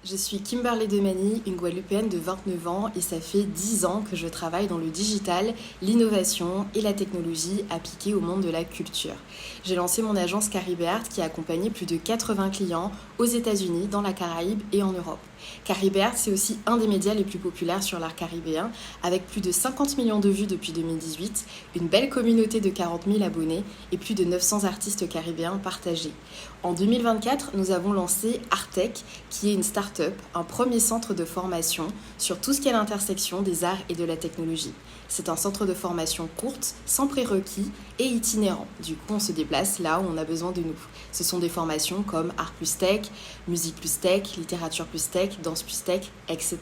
Je suis Kimberley Demany, une Guadeloupéenne de 29 ans et ça fait 10 ans que je travaille dans le digital, l'innovation et la technologie appliquée au monde de la culture. J'ai lancé mon agence Caribéart qui a accompagné plus de 80 clients aux États-Unis, dans la Caraïbe et en Europe. Caribéart, c'est aussi un des médias les plus populaires sur l'art caribéen, avec plus de 50 millions de vues depuis 2018, une belle communauté de 40 000 abonnés et plus de 900 artistes caribéens partagés. En 2024, nous avons lancé Artec, qui est une start-up, un premier centre de formation sur tout ce qui est l'intersection des arts et de la technologie. C'est un centre de formation courte, sans prérequis et itinérant. Du coup, on se déplace là où on a besoin de nous. Ce sont des formations comme Art plus Tech, Musique plus Tech, Littérature plus Tech, Danse plus Tech, etc.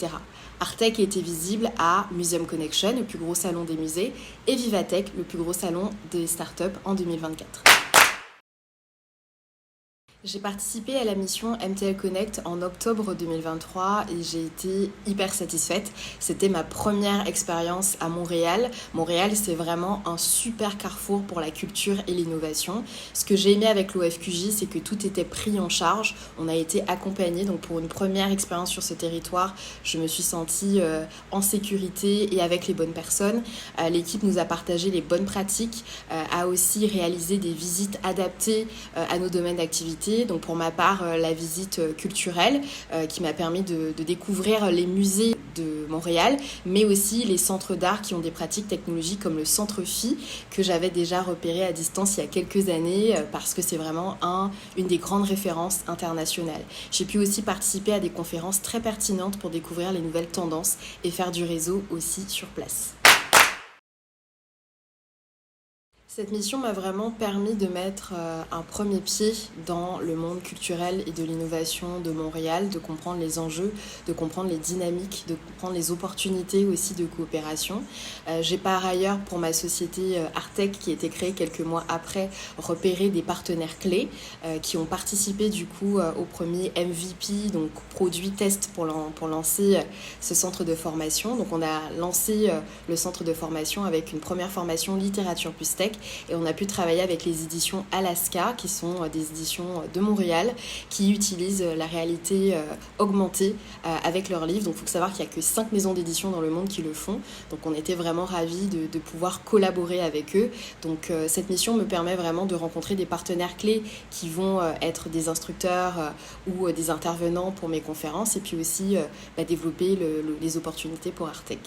Artec a été visible à Museum Connection, le plus gros salon des musées, et Vivatech, le plus gros salon des startups en 2024. J'ai participé à la mission MTL Connect en octobre 2023 et j'ai été hyper satisfaite. C'était ma première expérience à Montréal. Montréal, c'est vraiment un super carrefour pour la culture et l'innovation. Ce que j'ai aimé avec l'OFQJ, c'est que tout était pris en charge. On a été accompagnés. Donc pour une première expérience sur ce territoire, je me suis sentie en sécurité et avec les bonnes personnes. L'équipe nous a partagé les bonnes pratiques, a aussi réalisé des visites adaptées à nos domaines d'activité. Donc pour ma part, la visite culturelle qui m'a permis de découvrir les musées de Montréal, mais aussi les centres d'art qui ont des pratiques technologiques comme le Centre Phi, que j'avais déjà repéré à distance il y a quelques années parce que c'est vraiment une des grandes références internationales. J'ai pu aussi participer à des conférences très pertinentes pour découvrir les nouvelles tendances et faire du réseau aussi sur place. Cette mission m'a vraiment permis de mettre un premier pied dans le monde culturel et de l'innovation de Montréal, de comprendre les enjeux, de comprendre les dynamiques, de comprendre les opportunités aussi de coopération. J'ai par ailleurs, pour ma société Artec, qui a été créée quelques mois après, repéré des partenaires clés qui ont participé du coup au premier MVP, donc produit test pour lancer ce centre de formation. Donc on a lancé le centre de formation avec une première formation littérature plus tech. Et on a pu travailler avec les éditions Alaska, qui sont des éditions de Montréal, qui utilisent la réalité augmentée avec leurs livres. Donc il faut savoir qu'il n'y a que 5 maisons d'édition dans le monde qui le font. Donc on était vraiment ravis de pouvoir collaborer avec eux. Donc cette mission me permet vraiment de rencontrer des partenaires clés qui vont être des instructeurs ou des intervenants pour mes conférences et puis aussi développer les opportunités pour Artec.